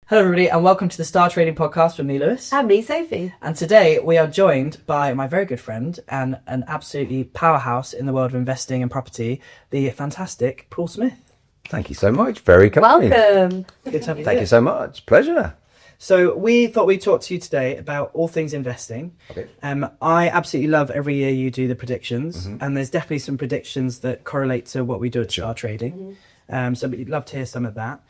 Hello everybody and welcome to the STARTrading Podcast with me, Lewis. And me, Sophie. And today we are joined by my very good friend and an absolutely powerhouse in the world of investing and property, the fantastic Paul Smith. Thank you so much. Very kind. Welcome. Good to have you Thank here. you so much. Pleasure. So we thought we'd talk to you today about all things investing. Okay. I absolutely love every year you do the predictions, and there's definitely some predictions that correlate to what we do at STARTrading. So we'd love to hear some of that.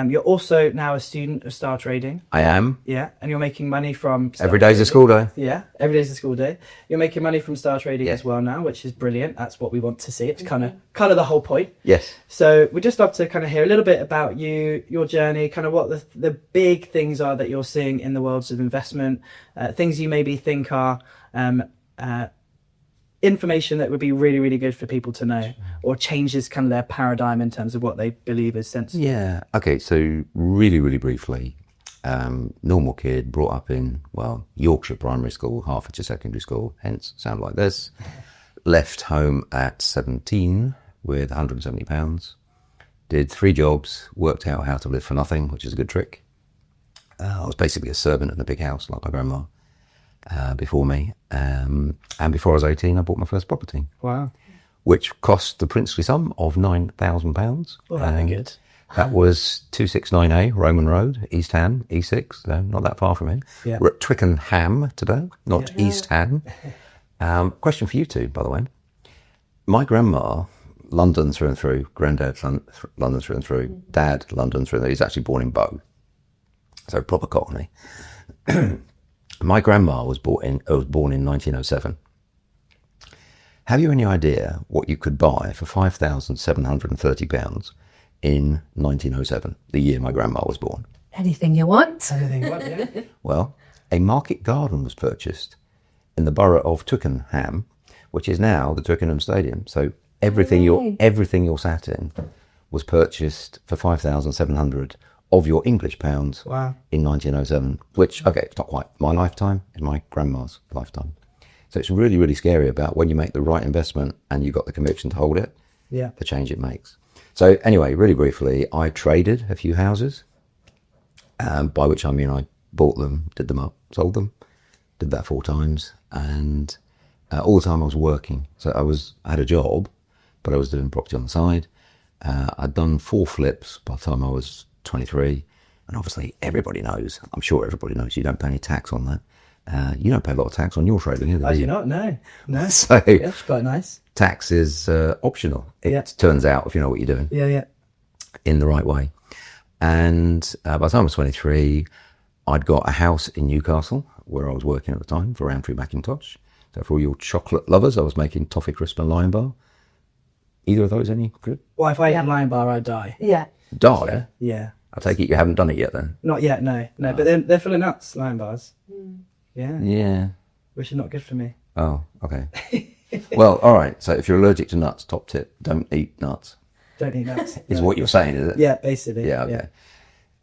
You're also now a student of STARTrading. I am. Yeah, and you're making money from Every day's a STARTrading. school day. Yeah, every day's a school day. You're making money from STARTrading Yeah. as well now, which is brilliant. That's what we want to see. It's kind of the whole point. Yes. So we'd just love to kind of hear a little bit about you, your journey, kind of what the big things are that you're seeing in the worlds of investment, things you maybe think are information that would be really, really good for people to know, or changes kind of their paradigm in terms of what they believe is sensible. Yeah. Okay. So really briefly, normal kid, brought up in, Yorkshire primary school, Hertfordshire secondary school, hence sound like this. Left home at 17 with £170. Did 3 jobs, worked out how to live for nothing, which is a good trick. I was basically a servant in a big house like my grandma before me. And before I was 18, I bought my first property. Wow. Which cost the princely sum of £9,000. Well, that'd be good. That was 269A Roman Road, East Ham, E6, so not that far from it. Yeah. We're at Twickenham today, not East Ham. Question for you two, by the way. My grandma, London through and through, granddad, London through and through, dad, London through and through. He's actually born in Bow, so proper Cockney. My grandma was born in 1907. Have you any idea what you could buy for £5,730 in 1907, the year my grandma was born? Anything you want. Well, a market garden was purchased in the borough of Twickenham, which is now the Twickenham Stadium. So everything you're sat in was purchased for 5,700 of your English pounds. Wow. In 1907, which, okay, it's not quite my lifetime, in my grandma's lifetime. So it's really, really scary about when you make the right investment and you've got the conviction to hold it, Yeah. the change it makes. So anyway, really briefly, I traded a few houses, by which I mean I bought them, did them up, sold them, did that 4 times, and all the time I was working. So I had a job, but I was doing property on the side. I'd done 4 flips by the time I was 23, and obviously everybody knows, I'm sure everybody knows, you don't pay any tax on that. You don't pay a lot of tax on your trading either, I do do you? not, no. So Yeah, that's quite nice. tax is optional, it turns out, if you know what you're doing Yeah. in the right way. And by the time I was 23, I'd got a house in Newcastle where I was working at the time for Roundtree Macintosh. So for all your chocolate lovers, I was making toffee crisp and Lion Bar. Either of those any good? Well, if I had Lion Bar, I'd die. Yeah. Die? Yeah. I take it you haven't done it yet then? Not yet, no. But they're full of nuts, Lion Bars. Yeah. Yeah. Which is not good for me. Oh, okay. Well, all right. So if you're allergic to nuts, top tip, don't eat nuts. Don't eat nuts. Is what you're saying, is it? Yeah, basically. Yeah, okay.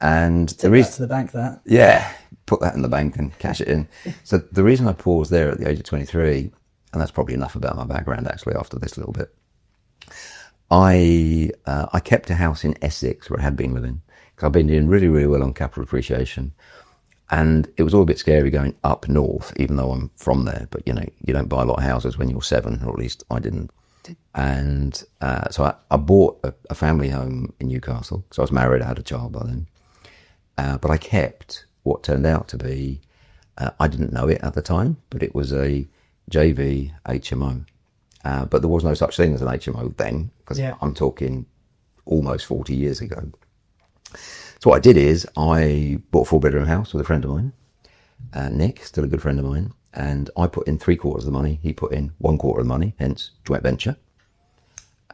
And Take the that reason... to the bank, that. Yeah, put that in the bank and cash it in. So the reason I paused there at the age of 23, and that's probably enough about my background actually after this little bit, I kept a house in Essex where I had been living, because I've been doing really, really well on capital appreciation. And it was all a bit scary going up north, even though I'm from there. But, you know, you don't buy a lot of houses when you're 7, or at least I didn't. And so I bought a family home in Newcastle, because I was married, I had a child by then. But I kept what turned out to be, I didn't know it at the time, but it was a JV HMO. But there was no such thing as an HMO then, because I'm talking almost 40 years ago. So what I did is I bought a 4-bedroom house with a friend of mine, Nick, still a good friend of mine, and I put in 3/4 of the money, he put in 1/4 of the money, hence joint venture.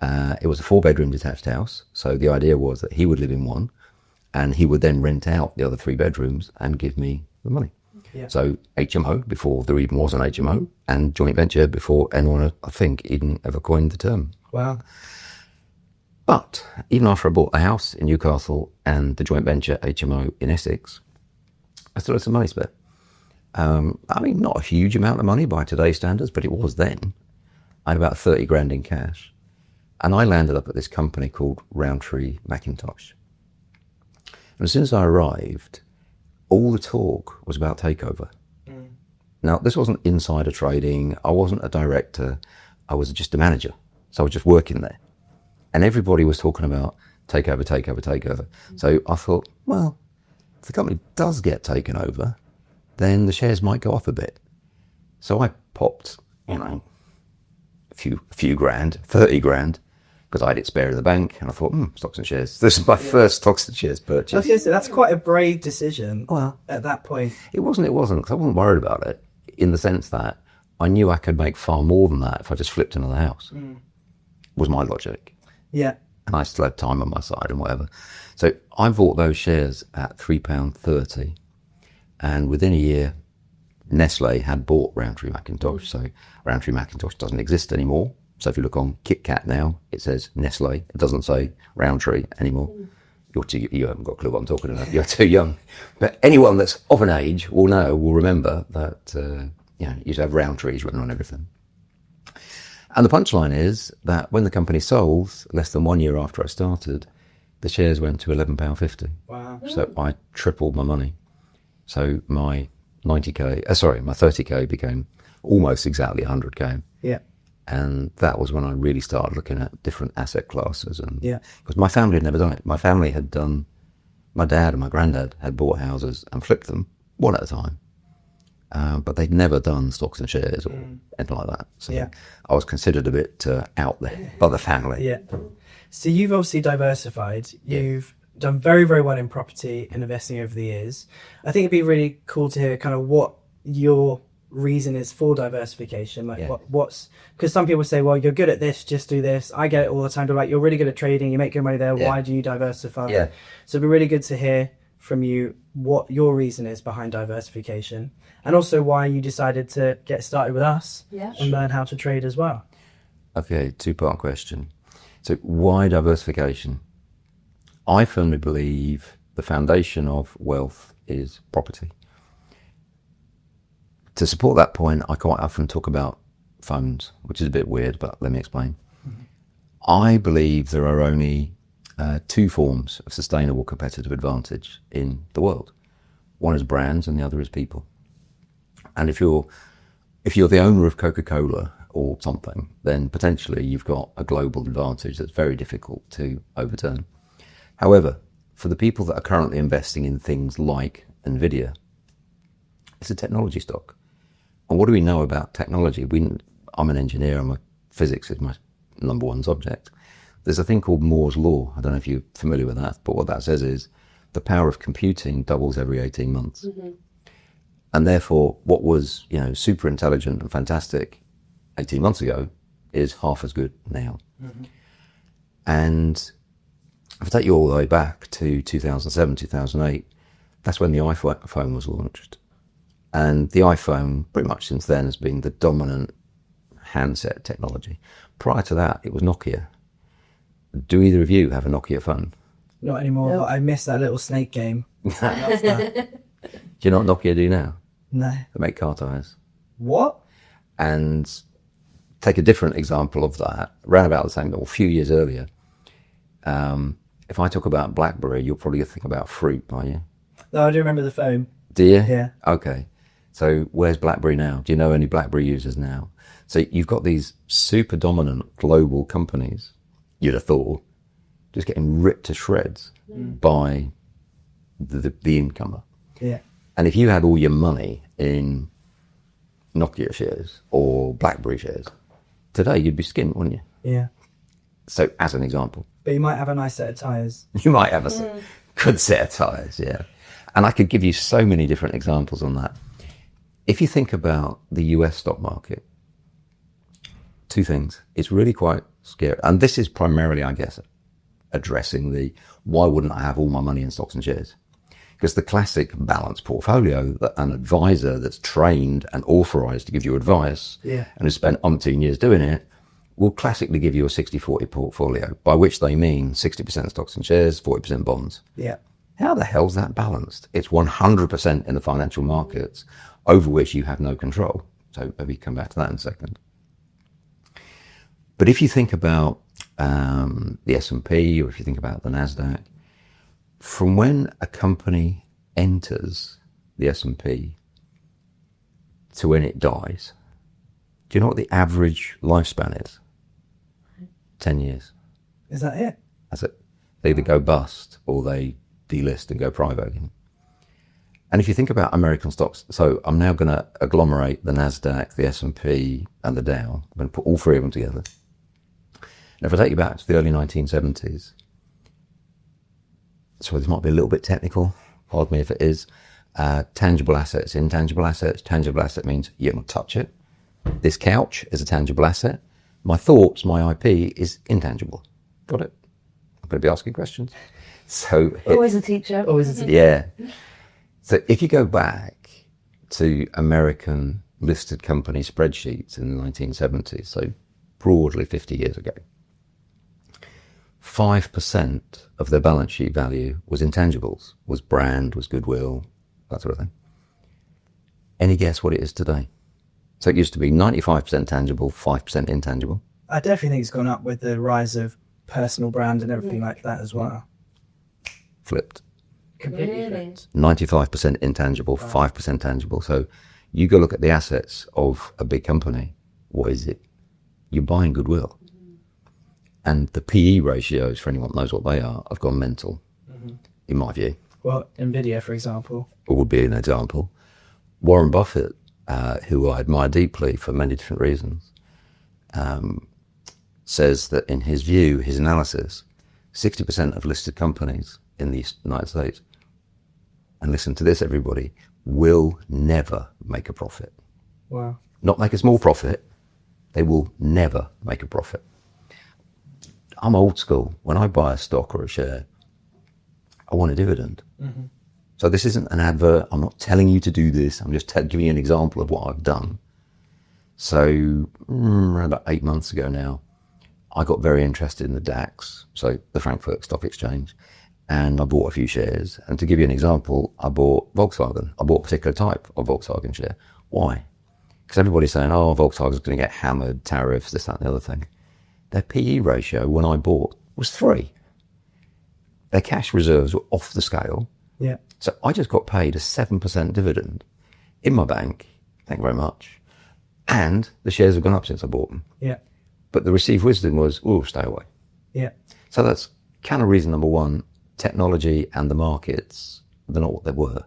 It was a 4-bedroom detached house, so the idea was that he would live in one, and he would then rent out the other 3 bedrooms and give me the money. Yeah. So HMO before there even was an HMO, and joint venture before anyone, I think, even ever coined the term. Wow. But even after I bought a house in Newcastle and the joint venture HMO in Essex, I still had some money spare. I mean, not a huge amount of money by today's standards, but it was then. I had about 30 grand in cash. And I landed up at this company called Roundtree Macintosh. And as soon as I arrived, all the talk was about takeover. Now, this wasn't insider trading. I wasn't a director. I was just a manager. So I was just working there. And everybody was talking about takeover, takeover, takeover. So I thought, well, if the company does get taken over, then the shares might go up a bit. So I popped, a few grand, 30 grand, because I had it spare in the bank. And I thought, stocks and shares. This is my first stocks and shares purchase. I was going to say, that's quite a brave decision at that point. It wasn't, because I wasn't worried about it, in the sense that I knew I could make far more than that if I just flipped another house, was my logic. Yeah. And I still had time on my side and whatever. So I bought those shares at £3.30. And within a year, Nestle had bought Rowntree Mackintosh. So Rowntree Mackintosh doesn't exist anymore. So if you look on KitKat now, it says Nestle. It doesn't say Rowntree anymore. You haven't got a clue what I'm talking about. You're too young. But anyone that's of an age will remember that, you used to have Rowntrees running on everything. And the punchline is that when the company sold, less than 1 year after I started, the shares went to £11.50. Wow. So I tripled my money. So my my 30k became almost exactly 100k. Yeah. And that was when I really started looking at different asset classes. And because Yeah. my family had never done it. My family had my dad and my granddad had bought houses and flipped them one at a time. But they'd never done stocks and shares or anything like that. So I was considered a bit out there by the family. Yeah. So you've obviously diversified. You've done very, very well in property and investing over the years. I think it'd be really cool to hear kind of what your reason is for diversification. Like what's, because some people say, well, you're good at this, just do this. I get it all the time. They're like, you're really good at trading, you make good money there. Why do you diversify? Yeah. So it'd be really good to hear from you what your reason is behind diversification, and also why you decided to get started with us and learn how to trade as well. Okay, two-part question. So why diversification? I firmly believe the foundation of wealth is property. To support that point, I quite often talk about phones, which is a bit weird, but let me explain. I believe there are only two forms of sustainable competitive advantage in the world. One is brands and the other is people. And if you're the owner of Coca-Cola or something, then potentially you've got a global advantage that's very difficult to overturn. However, for the people that are currently investing in things like NVIDIA, it's a technology stock. And what do we know about technology? I'm an engineer, physics is my number one subject. There's a thing called Moore's Law. I don't know if you're familiar with that, but what that says is the power of computing doubles every 18 months. Mm-hmm. And therefore, what was super intelligent and fantastic 18 months ago is half as good now. Mm-hmm. And if I take you all the way back to 2007, 2008, that's when the iPhone was launched. And the iPhone, pretty much since then, has been the dominant handset technology. Prior to that, it was Nokia. Do either of you have a Nokia phone? Not anymore, but I miss that little snake game. Do you know what Nokia do now? No. They make car tyres. What? And take a different example of that, around about the same, or a few years earlier. If I talk about BlackBerry, you'll probably think about fruit, aren't you? No, I do remember the phone. Do you? Yeah. Okay. So where's BlackBerry now? Do you know any BlackBerry users now? So you've got these super dominant global companies, you'd have thought, just getting ripped to shreds by the incomer. Yeah. And if you had all your money in Nokia shares or BlackBerry shares, today you'd be skint, wouldn't you? Yeah. So as an example. But you might have a nice set of tyres. You might have a good set of tyres, yeah. And I could give you so many different examples on that. If you think about the US stock market, two things. It's really quite scary. And this is primarily, I guess, addressing the why wouldn't I have all my money in stocks and shares? Because the classic balanced portfolio that an advisor that's trained and authorized to give you advice and has spent umpteen years doing it will classically give you a 60-40 portfolio, by which they mean 60% stocks and shares, 40% bonds. Yeah. How the hell's that balanced? It's 100% in the financial markets over which you have no control. So maybe come back to that in a second. But if you think about the S&P, or if you think about the NASDAQ, from when a company enters the S&P to when it dies, do you know what the average lifespan is? 10 years. Is that it? That's it. They either go bust or they delist and go private again. And if you think about American stocks, so I'm now going to agglomerate the NASDAQ, the S&P, and the Dow. I'm going to put all three of them together. And if I take you back to the early 1970s, so this might be a little bit technical, pardon me if it is, tangible assets, intangible assets. Tangible asset means you don't touch it. This couch is a tangible asset. My thoughts, my IP is intangible. Got it? I'm going to be asking questions. So Always a teacher. Always a teacher. yeah. So if you go back to American listed company spreadsheets in the 1970s, so broadly 50 years ago, 5% of their balance sheet value was intangibles, was brand, was goodwill, that sort of thing. Any guess what it is today? So it used to be 95% tangible, 5% intangible. I definitely think it's gone up with the rise of personal brand and everything like that as well. Flipped. Completely Really? flipped. 95% intangible, 5% tangible. So you go look at the assets of a big company. What is it? You're buying goodwill. And the PE ratios, for anyone that knows what they are, have gone mental, in my view. Well, NVIDIA, for example. Would be an example. Warren Buffett, who I admire deeply for many different reasons, says that in his view, his analysis, 60% of listed companies in the United States, and listen to this everybody, will never make a profit. Wow. Not make a small profit, they will never make a profit. I'm old school. When I buy a stock or a share, I want a dividend. So this isn't an advert. I'm not telling you to do this. I'm just giving you an example of what I've done. So around about 8 months ago now, I got very interested in the DAX, so the Frankfurt Stock Exchange, and I bought a few shares. And to give you an example, I bought Volkswagen. I bought a particular type of Volkswagen share. Why? Because everybody's saying, oh, Volkswagen's going to get hammered, tariffs, this, that, and the other thing. Their PE ratio when I bought was 3. Their cash reserves were off the scale. Yeah. So I just got paid a 7% dividend in my bank. Thank you very much. And the shares have gone up since I bought them. Yeah. But the received wisdom was, oh, stay away. Yeah. So that's kind of reason number one. Technology and the markets, they're not what they were.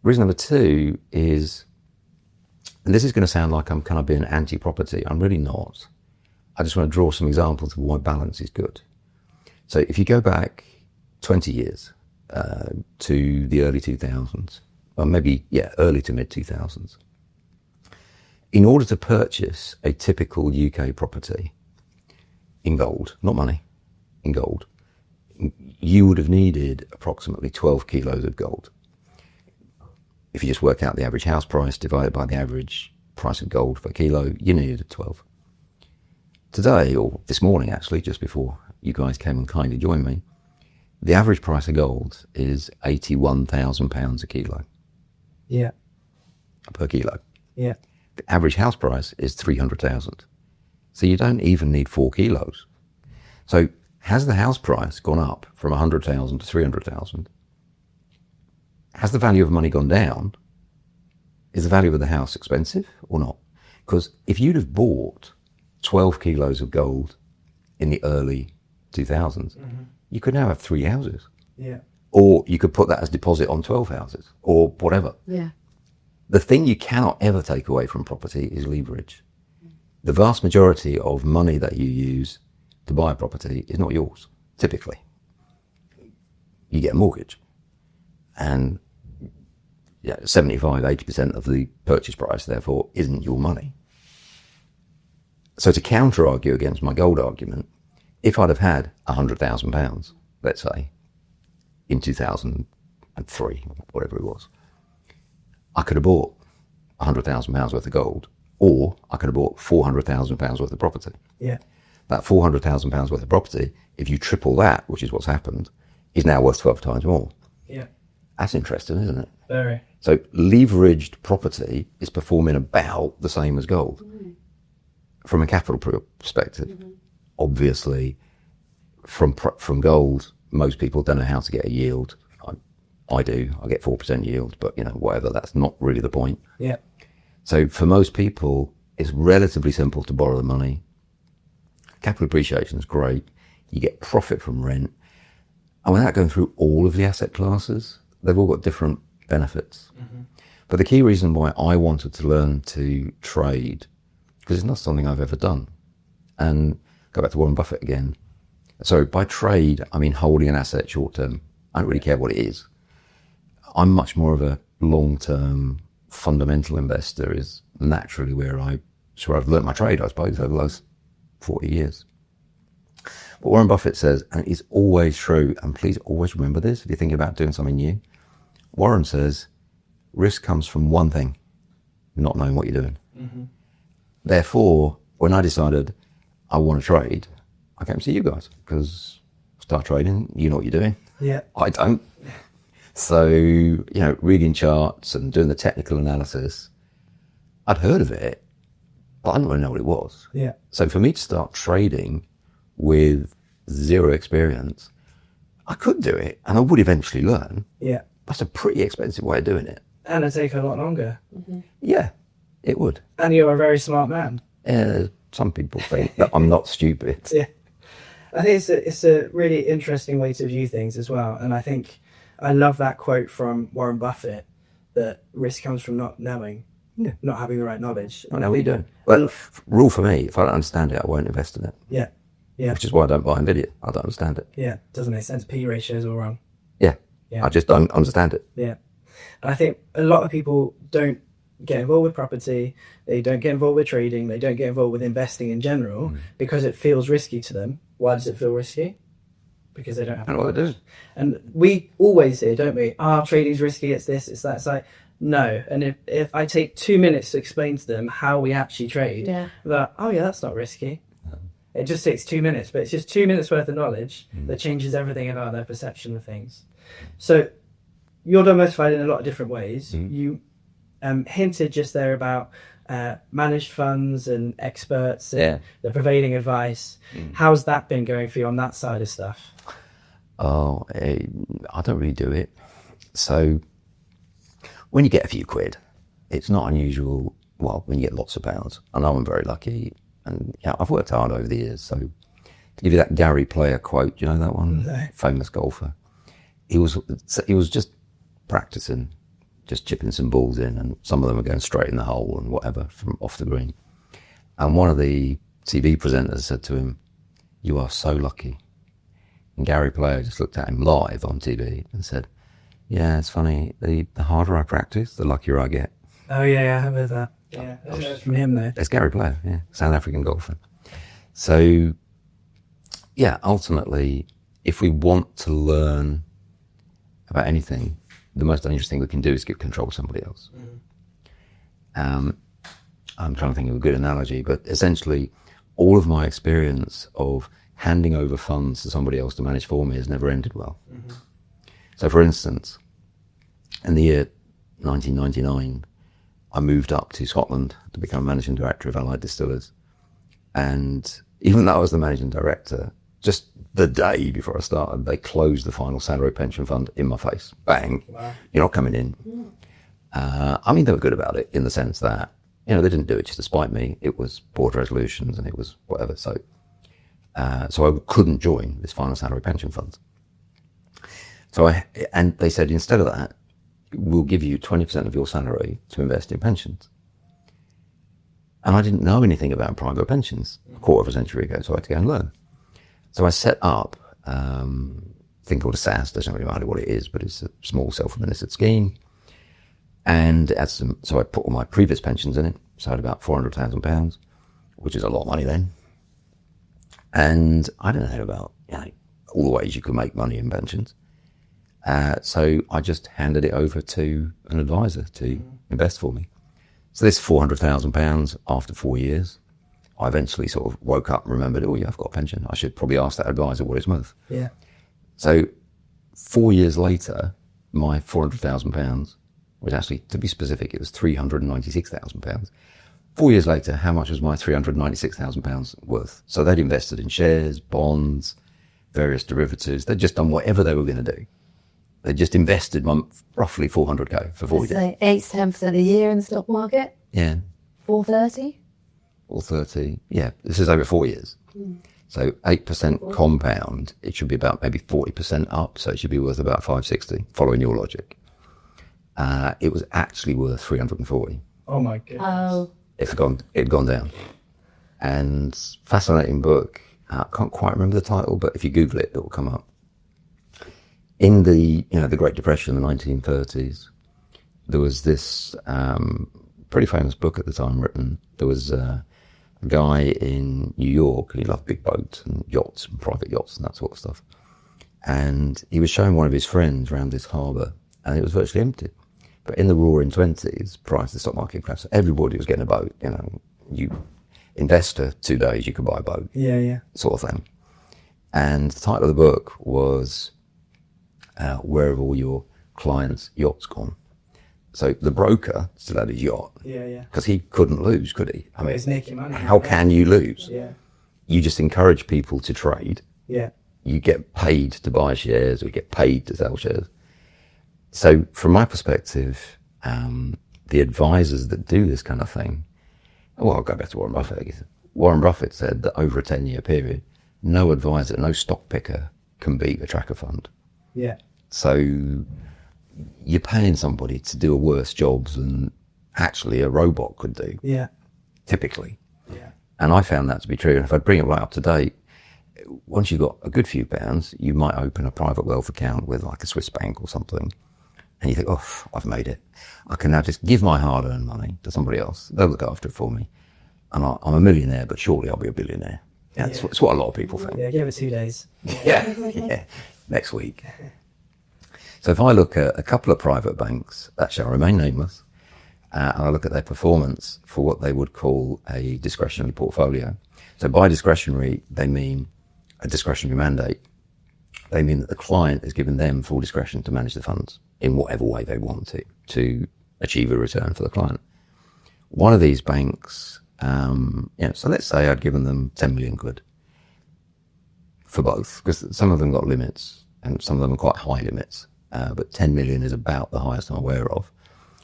Reason number two is, and this is going to sound like I'm kind of being anti-property. I'm really not. I just want to draw some examples of why balance is good. So if you go back 20 years to the early 2000s, or maybe, early to mid 2000s, in order to purchase a typical UK property in gold, not money, in gold, you would have needed approximately 12 kilos of gold. If you just work out the average house price divided by the average price of gold per kilo, you needed 12. Today, or this morning actually, just before you guys came and kindly joined me, the average price of gold is £81,000 a kilo. Yeah. Per kilo. Yeah. The average house price is 300,000. So you don't even need 4 kilos. So has the house price gone up from 100,000 to 300,000? Has the value of money gone down? Is the value of the house expensive or not? Because if you'd have bought 12 kilos of gold in the early 2000s, you could now have 3 houses. Yeah. Or you could put that as deposit on 12 houses or whatever. Yeah. The thing you cannot ever take away from property is leverage. The vast majority of money that you use to buy a property is not yours, typically. You get a mortgage. And 75, 80% of the purchase price, therefore, isn't your money. So to counter-argue against my gold argument, if I'd have had £100,000, let's say, in 2003, whatever it was, I could have bought £100,000 worth of gold, or I could have bought £400,000 worth of property. Yeah. That £400,000 worth of property, if you triple that, which is what's happened, is now worth 12 times more. Yeah. That's interesting, isn't it? Very. So leveraged property is performing about the same as gold from a capital perspective. Obviously, from gold, most people don't know how to get a yield. I do. I get 4% yield, but whatever. That's not really the point. Yeah. So for most people, it's relatively simple to borrow the money. Capital appreciation is great. You get profit from rent. And without going through all of the asset classes, they've all got different benefits. Mm-hmm. But the key reason why I wanted to learn to trade, because it's not something I've ever done. And go back to Warren Buffett again. So by trade, I mean holding an asset short term. I don't really care what it is. I'm much more of a long-term fundamental investor is naturally where I've learned my trade, I suppose, over the last 40 years. But Warren Buffett says, and it's always true, and please always remember this if you're thinking about doing something new. Warren says, risk comes from one thing, not knowing what you're doing. Mm-hmm. Therefore, when I decided I want to trade, I came to see you guys because start trading, you know what you're doing. Yeah. I don't. So, reading charts and doing the technical analysis, I'd heard of it, but I didn't really know what it was. Yeah. So for me to start trading with zero experience, I could do it and I would eventually learn. Yeah. That's a pretty expensive way of doing it. And it'd take a lot longer. Mm-hmm. Yeah, it would. And you're a very smart man. Some people think that I'm not stupid. Yeah. I think it's a really interesting way to view things as well. And I think I love that quote from Warren Buffett that risk comes from not knowing, not having the right knowledge. I know what you're doing. Well, rule for me, if I don't understand it, I won't invest in it. Yeah. Yeah. Which is why I don't buy NVIDIA. I don't understand it. Yeah. Doesn't make sense. P ratio's all wrong. Yeah. Yeah. I just don't understand it. Yeah. And I think a lot of people don't get involved with property. They don't get involved with trading. They don't get involved with investing in general because it feels risky to them. Why does it feel risky? Because they don't have. I know what it is. And we always hear, don't we? Trading's risky. It's this. It's that. It's like no. And if I take 2 minutes to explain to them how we actually trade, that that's not risky. It just takes 2 minutes, but it's just 2 minutes worth of knowledge that changes everything about their perception of things. So you're diversified in a lot of different ways. You hinted just there about managed funds and experts and the prevailing advice. How's that been going for you on that side of stuff? Oh, I don't really do it. So when you get a few quid, it's not unusual. Well, when you get lots of pounds, I know I'm very lucky, and I've worked hard over the years. So to give you that Gary Player quote, you know that one? No. Famous golfer. He was just practicing, just chipping some balls in, and some of them were going straight in the hole and whatever from off the green. And one of the TV presenters said to him, "You are so lucky." And Gary Player just looked at him live on TV and said, "Yeah, it's funny. The harder I practice, the luckier I get." Oh yeah, I heard that. Yeah, that's from him though. It's Gary Player, South African golfer. So, ultimately, if we want to learn about anything, the most dangerous thing we can do is give control to somebody else. I'm trying to think of a good analogy, but essentially, all of my experience of handing over funds to somebody else to manage for me has never ended well. So, for instance, in the year 1999, I moved up to Scotland to become managing director of Allied Distillers. And even though I was the managing director, just the day before I started, they closed the final salary pension fund in my face. Bang. Wow. You're not coming in. They were good about it in the sense that, they didn't do it just to spite me. It was board resolutions and it was whatever. So I couldn't join this final salary pension fund. And they said, instead of that, we'll give you 20% of your salary to invest in pensions. And I didn't know anything about private pensions a quarter of a century ago, so I had to go and learn. So I set up a thing called a SAS. Doesn't really matter what it is, but it's a small self-administered scheme. And so I put all my previous pensions in it. So I had about £400,000, which is a lot of money then. And I didn't know about all the ways you could make money in pensions. So I just handed it over to an advisor to invest for me. So this £400,000 after 4 years, I eventually sort of woke up and remembered, I've got a pension. I should probably ask that advisor what it's worth. Yeah. So 4 years later, my £400,000, which actually, to be specific, it was £396,000. 4 years later, how much was my £396,000 worth? So they'd invested in shares, bonds, various derivatives. They'd just done whatever they were going to do. They just invested roughly 400k for 40 days. So 8 to 10% a year in the stock market. Yeah. 430. 430. Yeah. This is over 4 years. So 8% compound, it should be about maybe 40% up. So it should be worth about 560, following your logic. It was actually worth 340. Oh my goodness. Oh. It'd gone down. And fascinating book. I can't quite remember the title, but if you Google it, it will come up. In the Great Depression, the 1930s, there was this pretty famous book at the time written. There was a guy in New York, and he loved big boats and yachts and private yachts and that sort of stuff. And he was showing one of his friends around this harbour, and it was virtually empty. But in the roaring 20s, prior to the stock market crash, everybody was getting a boat. You invest for 2 days, you could buy a boat. Yeah. Sort of thing. And the title of the book was Where Have All Your Clients' Yachts Gone? So the broker still had his yacht. Yeah. Because he couldn't lose, could he? I mean, He's making money. how can you lose? Yeah. You just encourage people to trade. Yeah. You get paid to buy shares, or you get paid to sell shares. So from my perspective, the advisors that do this kind of thing, well, I'll go back to Warren Buffett. Warren Buffett said that over a 10-year period, no advisor, no stock picker can beat a tracker fund. Yeah. So you're paying somebody to do a worse job than actually a robot could do. Yeah. Typically. Yeah. And I found that to be true. And if I bring it right up to date, once you've got a good few pounds, you might open a private wealth account with like a Swiss bank or something. And you think, oh, I've made it. I can now just give my hard-earned money to somebody else. They'll look after it for me. And I'm a millionaire, but shortly I'll be a billionaire. That's what a lot of people think. Yeah, give it 2 days. Yeah. Next week. So if I look at a couple of private banks that shall remain nameless, and I look at their performance for what they would call a discretionary portfolio. So by discretionary, they mean a discretionary mandate. They mean that the client is giving them full discretion to manage the funds in whatever way they want to achieve a return for the client. One of these banks, so let's say I'd given them 10 million quid for both, because some of them got limits and some of them are quite high limits, but 10 million is about the highest I'm aware of.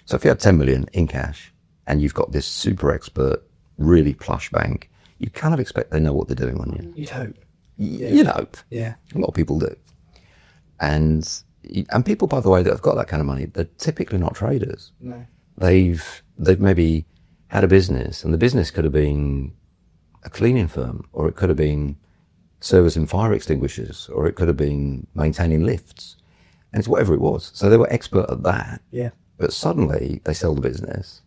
So if you had 10 million in cash and you've got this super expert, really plush bank, you kind of expect they know what they're doing, wouldn't you? You'd hope. You'd hope. Yeah. A lot of people do. And people, by the way, that have got that kind of money, they're typically not traders. No. They've maybe had a business, and the business could have been a cleaning firm, or it could have been servicing fire extinguishers, or it could have been maintaining lifts. And it's whatever it was. So they were expert at that. Yeah. But suddenly they sell the business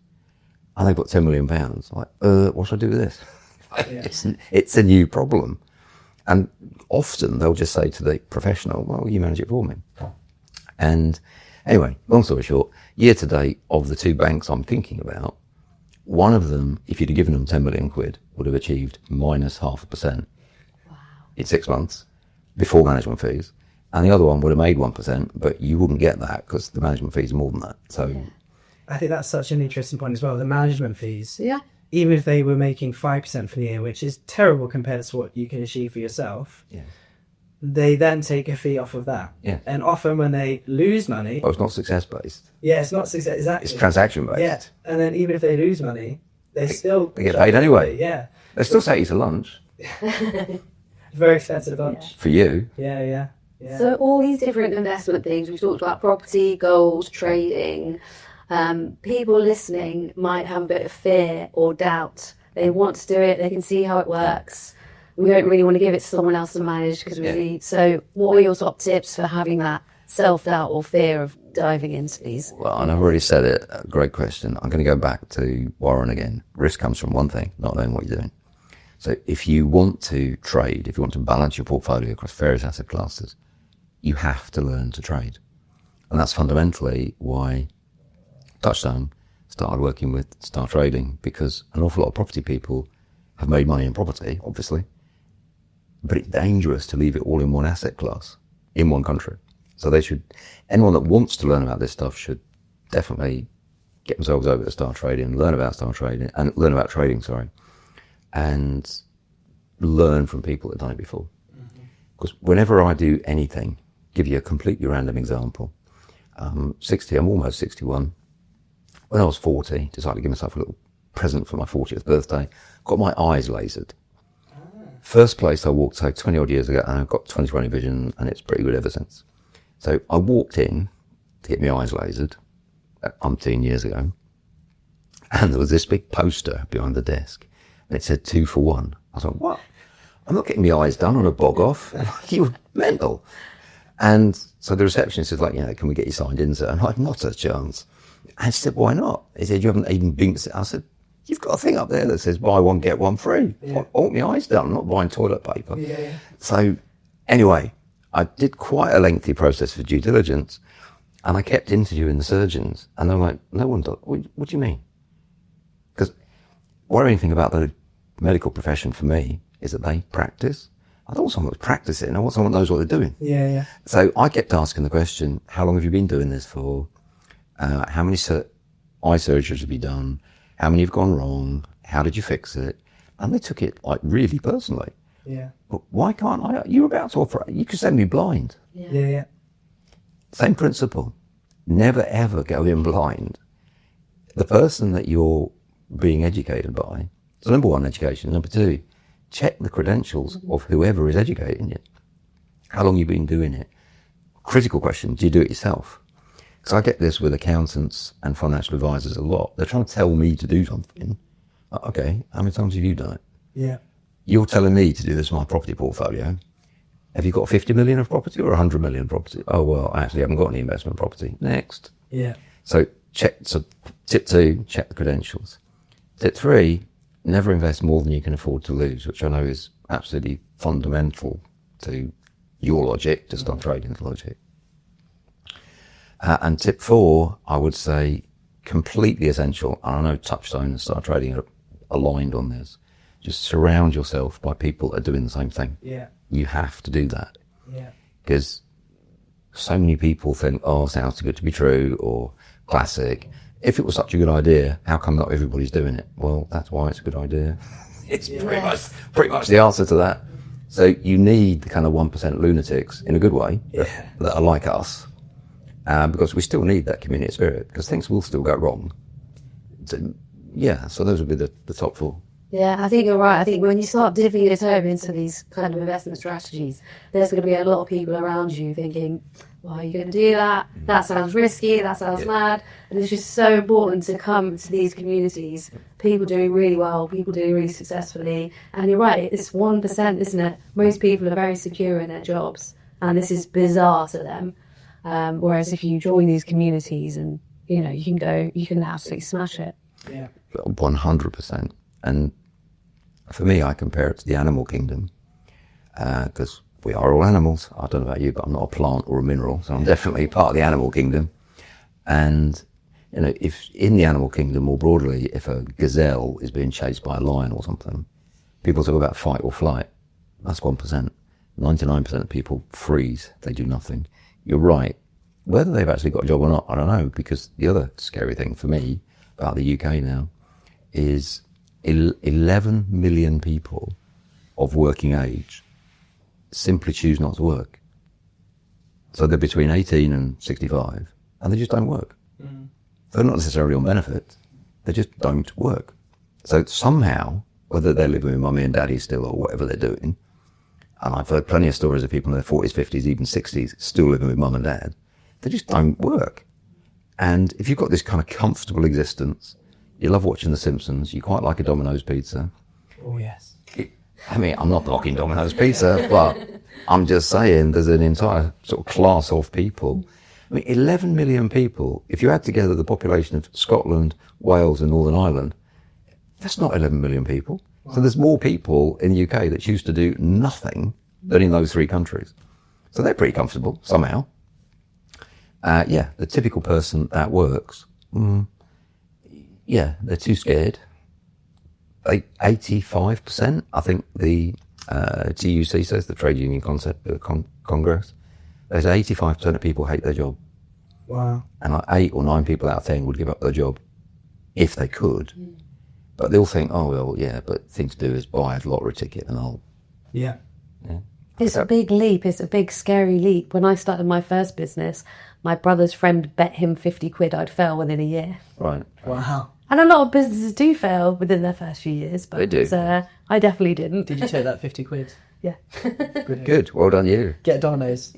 and they've got £10 million. Like, what should I do with this? Yeah. It's a new problem. And often they'll just say to the professional, well, you manage it for me. And anyway, long story short, year to date of the two banks I'm thinking about, one of them, if you'd have given them 10 million quid, would have achieved minus 0.5% in 6 months before management fees. And the other one would have made 1%, but you wouldn't get that because the management fees are more than that. So I think that's such an interesting point as well. The management fees. Yeah. Even if they were making 5% for the year, which is terrible compared to what you can achieve for yourself, they then take a fee off of that. Yeah. And often when they lose money... Well, it's not success-based. Yeah, it's not success, exactly. It's transaction-based. Yeah. And then even if they lose money, they get paid anyway. Yeah. They still take you to lunch. Very expensive lunch. For you. Yeah. So all these different investment things, we talked about property, gold, trading. People listening might have a bit of fear or doubt. They want to do it. They can see how it works. We don't really want to give it to someone else to manage because So what are your top tips for having that self-doubt or fear of diving into these? Well, and I've already said it. Great question. I'm going to go back to Warren again. Risk comes from one thing, not knowing what you're doing. So if you want to trade, if you want to balance your portfolio across various asset classes, you have to learn to trade. And that's fundamentally why Touchstone started working with STARTrading, because an awful lot of property people have made money in property, obviously, but it's dangerous to leave it all in one asset class, in one country. So anyone that wants to learn about this stuff should definitely get themselves over to STARTrading, learn about STARTrading, and learn about trading, and learn from people that have done it before. Because whenever I do anything, give you a completely random example, 60, I'm almost 61. When I was 40, decided to give myself a little present for my 40th birthday. Got my eyes lasered. First place I walked, 20 odd years ago, and I've got 20/20 vision, and it's pretty good ever since. So I walked in to get my eyes lasered umpteen years ago, and there was this big poster behind the desk, and it said 2 for 1. I was like, what? I'm not getting my eyes done on a bog off. You're mental. And so the receptionist was like, can we get you signed in, sir? And I'm like, not a chance. And she said, why not? He said, you haven't even been. I said, you've got a thing up there that says buy one, get one free. I want my eyes done. I'm not buying toilet paper. Yeah. So anyway, I did quite a lengthy process for due diligence, and I kept interviewing the surgeons, and they're like, no one does. What do you mean? Because worrying thing about the medical profession for me is that they practice. I don't want someone that's practicing. I want someone that knows what they're doing. Yeah. So I kept asking the question, how long have you been doing this for? How many eye surgeries have you done? How many have gone wrong? How did you fix it? And they took it like really personally. Yeah. But why can't I? You're about to offer. You could send me blind. Yeah. Same principle. Never ever go in blind. The person that you're being educated by. So number one, education. Number two, check the credentials of whoever is educating you. How long you've been doing it? Critical question, do you do it yourself? Because I get this with accountants and financial advisors a lot. They're trying to tell me to do something. Okay, how many times have you done it? Yeah. You're telling me to do this in my property portfolio. Have you got 50 million of property or 100 million property? Oh, well, I actually haven't got any investment property. Next. Yeah. So tip 2, check the credentials. Tip 3, never invest more than you can afford to lose, which I know is absolutely fundamental to your logic, to STARTrading's logic. And tip 4, I would say completely essential, and I know Touchstone and STARTrading are aligned on this, just surround yourself by people that are doing the same thing. Yeah. You have to do that. Yeah. Because so many people think, oh, sounds too good to be true, or classic. If it was such a good idea, how come not everybody's doing it? Well, that's why it's a good idea. It's pretty much the answer to that. So you need the kind of 1% lunatics in a good way that are like us, because we still need that community spirit, because things will still go wrong. So those would be the top 4. Yeah, I think you're right. I think when you start dipping your toe into these kind of investment strategies, there's going to be a lot of people around you thinking, why are you going to do that? That sounds risky. That sounds mad. And it's just so important to come to these communities, people doing really well, people doing really successfully. And you're right, it's 1%, isn't it? Most people are very secure in their jobs, and this is bizarre to them. Whereas if you join these communities and, you can absolutely smash it. Yeah. 100%. And for me, I compare it to the animal kingdom, because we are all animals. I don't know about you, but I'm not a plant or a mineral, so I'm definitely part of the animal kingdom. And, if in the animal kingdom more broadly, if a gazelle is being chased by a lion or something, people talk about fight or flight. That's 1%. 99% of people freeze. They do nothing. You're right. Whether they've actually got a job or not, I don't know, because the other scary thing for me about the UK now is 11 million people of working age simply choose not to work. So they're between 18 and 65, and they just don't work. They're not necessarily on benefit, they just don't work. So somehow, whether they're living with mummy and daddy still or whatever they're doing, and I've heard plenty of stories of people in their 40s, 50s, even 60s still living with mum and dad, they just don't work. And if you've got this kind of comfortable existence, you love watching The Simpsons, you quite like a Domino's pizza. Oh, yes. I'm not knocking Domino's pizza, but I'm just saying there's an entire sort of class of people. 11 million people, if you add together the population of Scotland, Wales and Northern Ireland, that's not 11 million people. Wow. So there's more people in the UK that choose to do nothing than in those 3 countries. So they're pretty comfortable, somehow. The typical person that works, they're too scared. 85%, I think the TUC says, the Trade Union Congress, there's 85% of people hate their job. Wow. And like 8 or 9 people out of 10 would give up their job if they could. But they'll think, but the thing to do is buy a lottery ticket and I'll... Yeah. It's a big leap. It's a big, scary leap. When I started my first business, my brother's friend bet him 50 quid I'd fail within a year. Right. Wow. And a lot of businesses do fail within their first few years, but They do. I definitely didn't. Did you take that 50 quid? Yeah. Good. Well done, you. Get Domino's.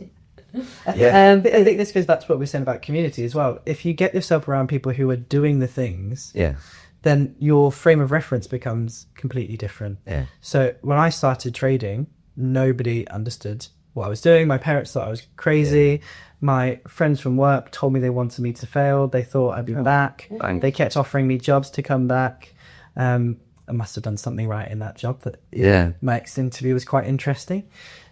Yeah. I think this goes back to what we were saying about community as well. If you get yourself around people who are doing the things, Yeah. then your frame of reference becomes completely different. Yeah. So when I started trading, nobody understood what I was doing. My parents thought I was crazy. My friends from work told me they wanted me to fail. They thought I'd be back. Thanks. They kept offering me jobs to come back. I must have done something right in that job. That Yeah. my ex-interview was quite interesting.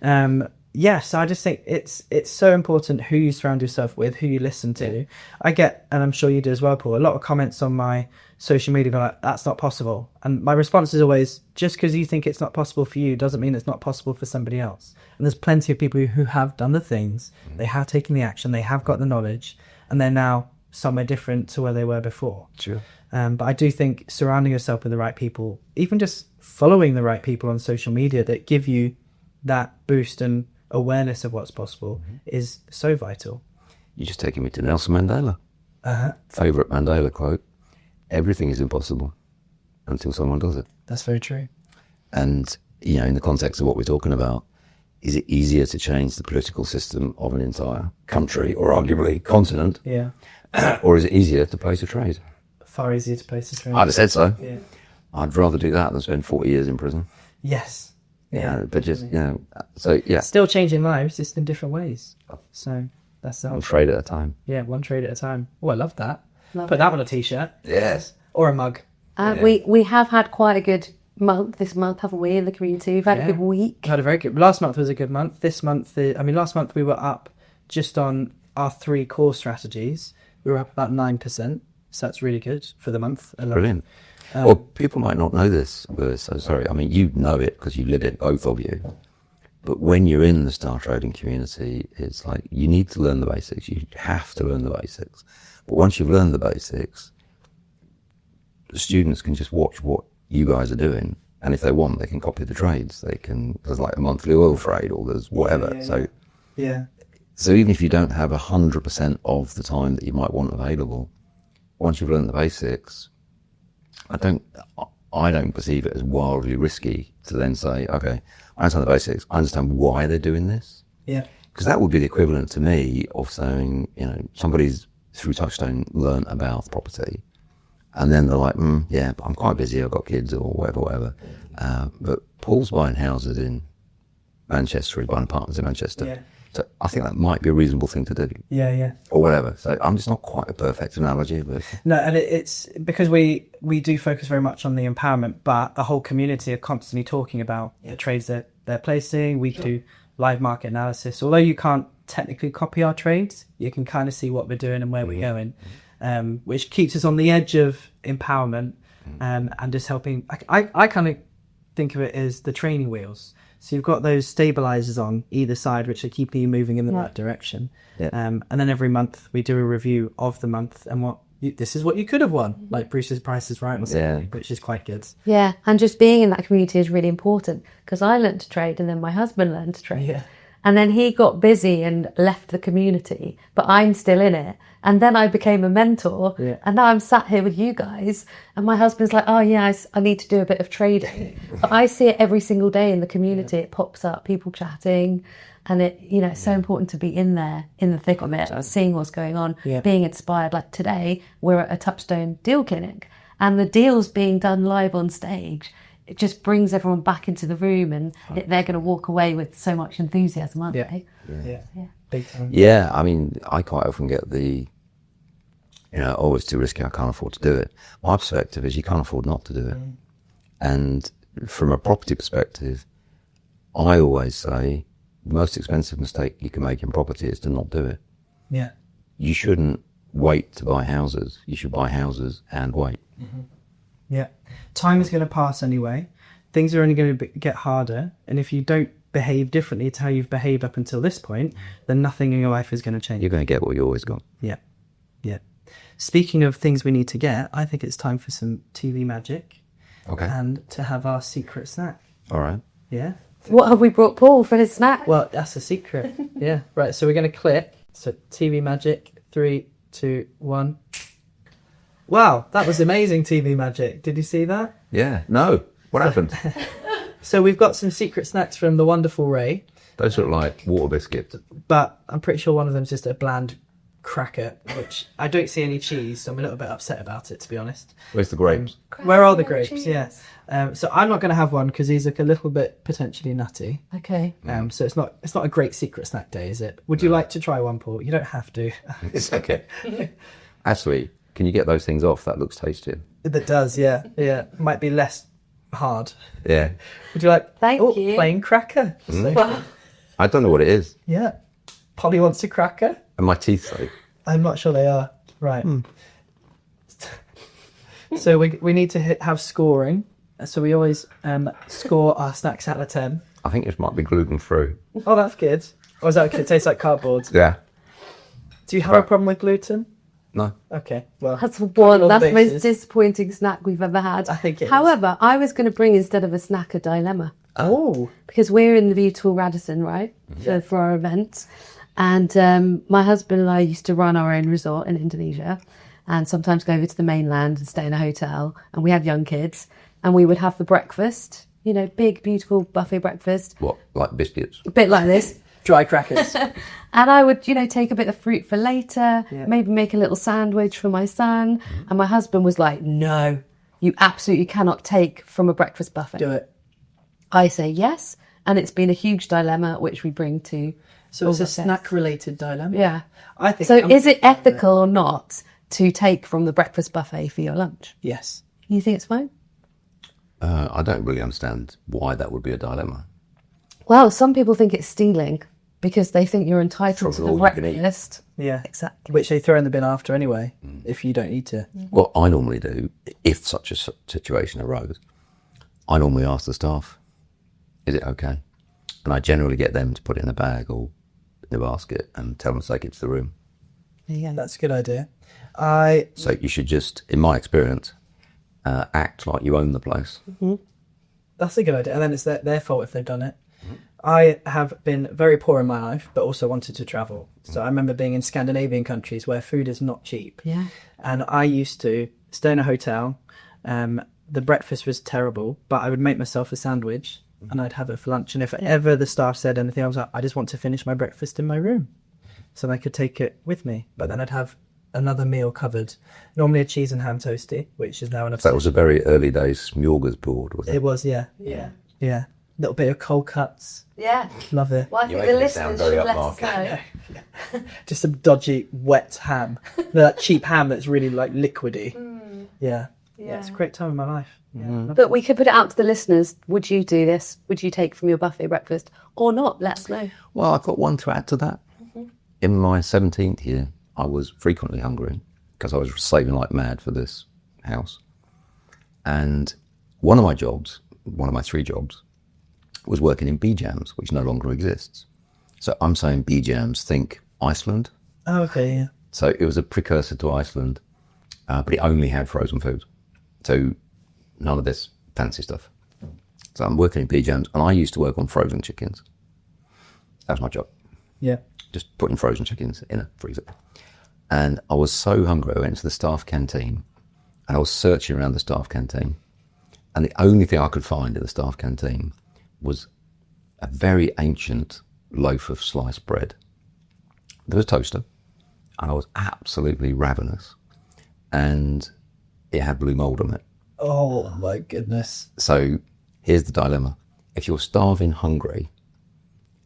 So I just think it's so important who you surround yourself with, who you listen to. I get, and I'm sure you do as well, Paul, a lot of comments on my social media like, that's not possible. And my response is always, just because you think it's not possible for you doesn't mean it's not possible for somebody else. And there's plenty of people who have done the things, they have taken the action, they have got the knowledge, and they're now somewhere different to where they were before. Sure. But I do think surrounding yourself with the right people, even just following the right people on social media that give you that boost and awareness of what's possible is so vital. You're just taking me to Nelson Mandela. Favourite Mandela quote: "Everything is impossible until someone does it." That's very true. And, you know, in the context of what we're talking about, is it easier to change the political system of an entire country or arguably continent, Yeah. or is it easier to place a trade? Far easier to place a trade. I'd have said so. Yeah. I'd rather do that than spend 40 years in prison. Yes. Yeah, but just, you know, so yeah, Still changing lives, just in different ways. So that's the one whole. trade at a time. Yeah, one trade at a time. Oh, I love that. Love Put that on a t-shirt Yes. or a mug. We have had quite a good month this month, haven't we, in the community? We've had a good week. Had a very good. Last month was a good month. This month, last month we were up just on our 3 core strategies. We were up about 9%. So that's really good for the month. Brilliant. Well, people might not know this, but so sorry. I mean, you know it because you live it, both of you. But when you're in the star trading community, it's like you need to learn the basics. You have to learn the basics. But once you've learned the basics, the students can just watch what you guys are doing. And if they want, they can copy the trades. There's like a monthly oil trade or there's whatever. Yeah. So even if you don't have 100% of the time that you might want available, once you've learned the basics, I don't perceive it as wildly risky to then say, okay, I understand the basics, I understand why they're doing this. Yeah. Because that would be the equivalent to me of saying, you know, somebody's through Touchstone learned about property, and then they're like, yeah, but I'm quite busy, I've got kids or whatever. But Paul's buying houses in Manchester, he's buying apartments in Manchester. Yeah. So I think that might be a reasonable thing to do. Yeah. Or whatever. So I'm just not quite a perfect analogy, but No, and it's because we do focus very much on the empowerment, but the whole community are constantly talking about the trades that they're placing. We do live market analysis. Although you can't technically copy our trades, you can kind of see what we're doing and where we're going, which keeps us on the edge of empowerment and just helping. I kind of think of it as the training wheels. So you've got those stabilizers on either side, which are keeping you moving in the right direction. Yeah. And then every month we do a review of the month and this is what you could have won, like Bruce's Price is Right or something, which is quite good. Yeah, and just being in that community is really important because I learned to trade and then my husband learned to trade. Yeah. And then he got busy and left the community, but I'm still in it. And then I became a mentor, and now I'm sat here with you guys, and my husband's like, oh yeah, I need to do a bit of trading. But I see it every single day in the community. It pops up, people chatting, and it's so important to be in there, in the thick of it, seeing what's going on, being inspired. Like today, we're at a Touchstone deal clinic, and the deal's being done live on stage. It just brings everyone back into the room, and they're going to walk away with so much enthusiasm, aren't they? Yeah. Big time. yeah, I mean, I quite often get it's too risky, I can't afford to do it. My perspective is you can't afford not to do it. And from a property perspective, I always say the most expensive mistake you can make in property is to not do it. Yeah. You shouldn't wait to buy houses. You should buy houses and wait. Yeah. Time is going to pass anyway. Things are only going to get harder. And if you don't behave differently to how you've behaved up until this point, then nothing in your life is going to change. You're going to get what you always got. Yeah. Speaking of things we need to get, I think it's time for some TV magic. Okay. And to have our secret snack. All right. Yeah. What have we brought Paul for his snack? Well, that's a secret. Yeah. Right. So we're going to click So TV magic, 3, 2, 1. Wow, that was amazing TV magic. Did you see that? Yeah. No. What happened? So we've got some secret snacks from the wonderful Ray, Those look like water biscuits. but I'm pretty sure one of them's just a bland cracker, which I don't see any cheese, so I'm a little bit upset about it, to be honest. Where's the grapes? Where are the No grapes? cheese. Yeah. So I'm not going to have one because these look a little bit potentially nutty. Okay. So it's not a great secret snack day, is it? Would you like to try one, Paul? You don't have to. It's okay. Actually, can you get those things off? That looks tastier. That does, yeah. Might be less hard. Yeah. Would you like? Thank you. Plain cracker. Well, I don't know what it is. Yeah. Polly wants a cracker. And my teeth though. I'm not sure they are. Right. So we need to have scoring. So we always score our snacks out of 10. I think this might be gluten free. Oh, that's good. Or is that okay? It tastes like cardboard. Yeah. Do you have a problem with gluten? No. Okay. Well, that's on one. That's the basis. most disappointing snack we've ever had. I think it is. However, I was going to bring instead of a snack a dilemma. Oh. Because we're in the beautiful Radisson, right, for our event. And my husband and I used to run our own resort in Indonesia and sometimes go over to the mainland and stay in a hotel. And we had young kids and we would have the breakfast, you know, big, beautiful buffet breakfast, What? Like biscuits? a bit like this. Dry crackers. And I would, you know, take a bit of fruit for later, maybe make a little sandwich for my son. And my husband was like, no, you absolutely cannot take from a breakfast buffet. Do it. I say yes. And it's been a huge dilemma, which we bring to... So it's a Buffet. snack-related dilemma. Yeah. I think. So is it ethical or not to take from the breakfast buffet for your lunch? Yes. You think it's fine? I don't really understand why that would be a dilemma. Well, some people think it's stealing because they think you're entitled to Probably the all you can eat. breakfast. Yeah. Exactly. Which they throw in the bin after anyway, if you don't eat it. What I normally do, if such a situation arose, I normally ask the staff, is it okay? And I generally get them to put it in a bag or in a basket and tell them to take it to the room. There you go. That's a good idea. So you should just, in my experience, act like you own the place. That's a good idea. And then it's their fault if they've done it. I have been very poor in my life, but also wanted to travel. So I remember being in Scandinavian countries where food is not cheap. Yeah. And I used to stay in a hotel. The breakfast was terrible, but I would make myself a sandwich and I'd have it for lunch. And if ever the staff said anything, I was like, I just want to finish my breakfast in my room so I could take it with me. But then I'd have another meal covered. Normally a cheese and ham toasty, which is now an obsession. That was a very early days smorgasbord, wasn't it? It was, yeah. Little bit of cold cuts. Yeah. Love it. Well, I You're think the making it sound listeners very should let us upmarket. know. Just some dodgy, wet ham. That cheap ham that's really like liquidy. Yeah. It's a great time in my life. But we could put it out to the listeners. Would you do this? Would you take from your buffet breakfast or not? Let us know. Well, I've got one to add to that. In my 17th year, I was frequently hungry because I was saving like mad for this house. And one of my jobs, one of my 3 jobs, was working in BJams, which no longer exists. So I'm saying BJams, think Iceland. Oh, okay, yeah. So it was a precursor to Iceland, but it only had frozen food. So none of this fancy stuff. So I'm working in BJams, and I used to work on frozen chickens. That was my job. Yeah. Just putting frozen chickens in a freezer. And I was so hungry, I went to the staff canteen, and I was searching around the staff canteen. And the only thing I could find in the staff canteen was a very ancient loaf of sliced bread. There was a toaster, and I was absolutely ravenous. And it had blue mould on it. Oh, my goodness. So here's the dilemma. If you're starving hungry,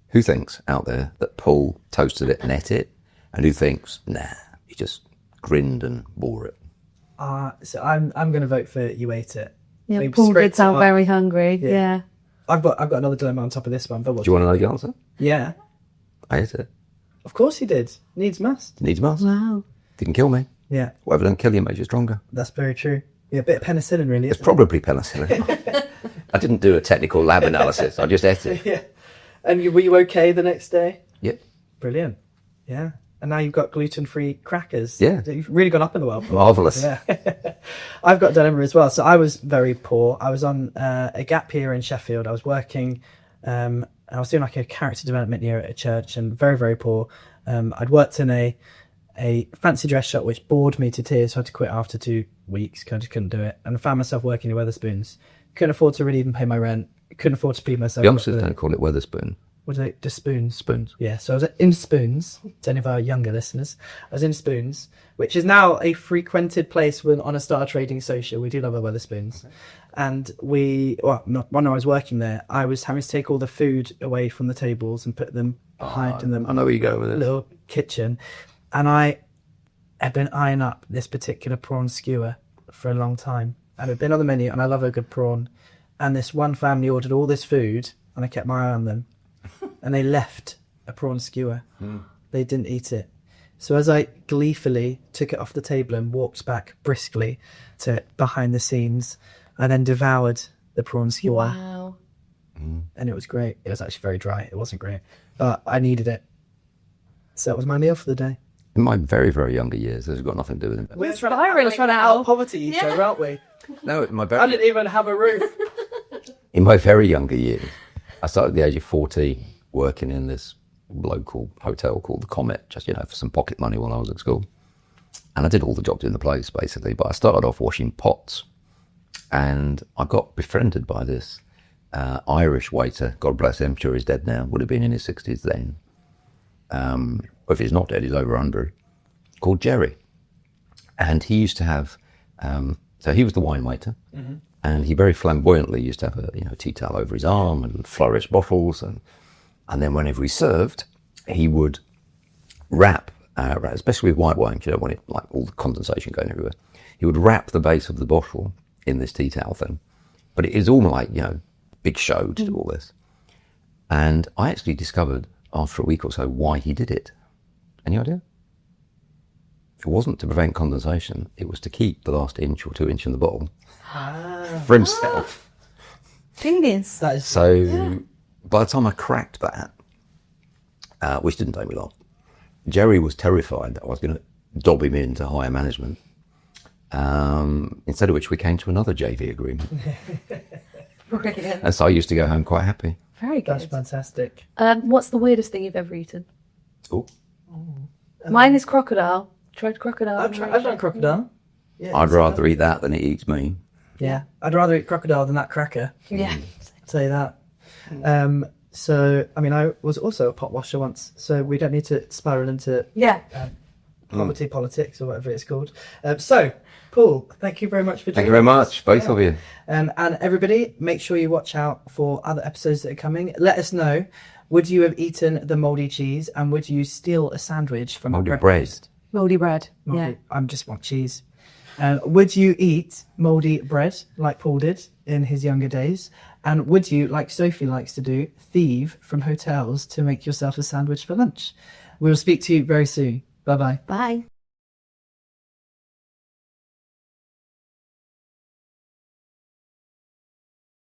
who thinks out there that Paul toasted it and ate it? And who thinks, nah, he just grinned and bore it? So I'm going to vote for you ate it. Yeah, We Paul spread did sound it up. very hungry. Yeah. I've got another dilemma on top of this one. But Do you want to know the answer? Yeah. I ate it. Of course he did. Needs must. Needs must. Wow. Didn't kill me. Yeah, Whatever don't kill you makes you stronger. that's very true. Yeah, a bit of penicillin really. It's isn't probably penicillin. I didn't do a technical lab analysis. I just ate it. it? Yeah. And were you okay the next day? Yep. Brilliant. Yeah. And now you've got gluten-free crackers. Yeah. You've really gone up in the world. Marvellous. Yeah. I've got a dilemma as well. So I was very poor. I was on a gap year in Sheffield. I was working, I was doing like a character development year at a church and very, very poor. I'd worked in a fancy dress shop which bored me to tears, so I had to quit after 2 weeks because I just couldn't do it. And I found myself working at Wetherspoons. Couldn't afford to really even pay my rent. Couldn't afford to feed myself. Youngsters don't call it Wetherspoon. What are they? Just Spoons? Spoons. Yeah, so I was in Spoons, to any of our younger listeners. I was in Spoons, which is now a frequented place on a STARTrading social. We do love our Wetherspoons. Okay. And when I was working there, I was having to take all the food away from the tables and put them behind in I know where you go with it. Little kitchen. And I had been eyeing up this particular prawn skewer for a long time. And it had been on the menu, and I love a good prawn. And this one family ordered all this food, and I kept my eye on them. And they left a prawn skewer. They didn't eat it. So as I gleefully took it off the table and walked back briskly to behind the scenes, I then devoured the prawn skewer. Wow. And it was great. It was actually very dry. It wasn't great. But I needed it. So that was my meal for the day. In my very, very younger years, this has got nothing to do with it. We're trying to out poverty eater, aren't we? No, I didn't even have a roof. In my very younger years, I started at the age of 40 working in this local hotel called the Comet, just, for some pocket money while I was at school. And I did all the jobs in the place, basically. But I started off washing pots. And I got befriended by this Irish waiter, God bless him, sure he's dead now, would have been in his 60s then. Or if he's not dead, he's over 100, called Jerry. And he used to have, so he was the wine waiter. Mm-hmm. And he very flamboyantly used to have a tea towel over his arm and flourish bottles. And then whenever he served, he would wrap, especially with white wine, you don't want it like all the condensation going everywhere. He would wrap the base of the bottle in this tea towel thing. But it is all like, big show to do all this. And I actually discovered after a week or so why he did it. Any idea? It wasn't to prevent condensation. It was to keep the last inch or 2 inch in the bottle for himself. Genius. So by the time I cracked that, which didn't take me long, Jerry was terrified that I was going to dob him into higher management. Instead of which we came to another JV agreement. Brilliant. And so I used to go home quite happy. Very good. That's fantastic. What's the weirdest thing you've ever eaten? Oh. Mine is crocodile. Tried crocodile. I've tried crocodile. Yeah, I'd rather eat that than it eats me. Yeah, I'd rather eat crocodile than that cracker. Yeah. I'll tell you that. So, I was also a pot washer once, so we don't need to spiral into poverty politics or whatever it's called. So, Paul, thank you very much for joining us. Thank you very much, both of you. And everybody, make sure you watch out for other episodes that are coming. Let us know, would you have eaten the mouldy cheese, and would you steal a sandwich from Mouldy breakfast? Mouldy bread. Yeah. I just want cheese. Would you eat mouldy bread like Paul did in his younger days? And would you, like Sophie likes to do, thieve from hotels to make yourself a sandwich for lunch? We'll speak to you very soon. Bye-bye. Bye.